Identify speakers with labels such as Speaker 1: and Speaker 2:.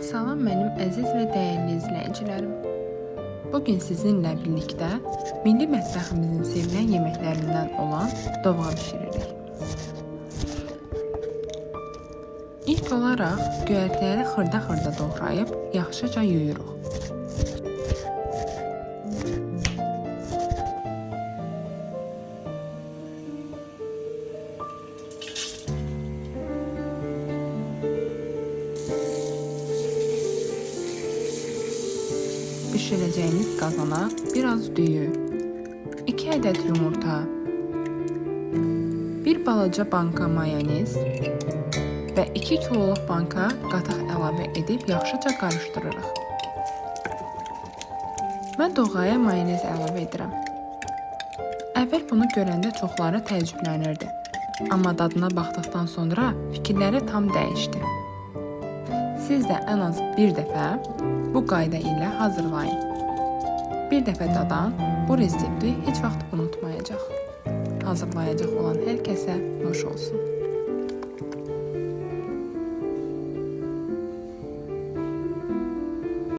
Speaker 1: Salam mənim əziz və dəyərli izləyicilərim. Bugün sizinlə birlikdə milli mətbəximizin sevilən yeməklərindən olan dovğa bişiririk. İlk olaraq göyərtələri xırda-xırda doğrayıb yaxşıca yuyuruq. Pişirəcəyiniz qazana biraz düyü, 2 ədəd yumurta, bir balaca banka mayonez və 2 kiloluq banka qatıq əlavə edib yaxşıca qarışdırırıq. Mən dovğaya mayonez əlavə edirəm. Əvvəl bunu görəndə çoxları təəccüblənirdi. Amma dadına baxdıqdan sonra fikirləri tam dəyişdi. Siz də ən az bir dəfə bu qayda ilə hazırlayın. Bir dəfə dadan bu resepti heç vaxt unutmayacaq. Hazırlayacaq olan hər kəsə nuş olsun.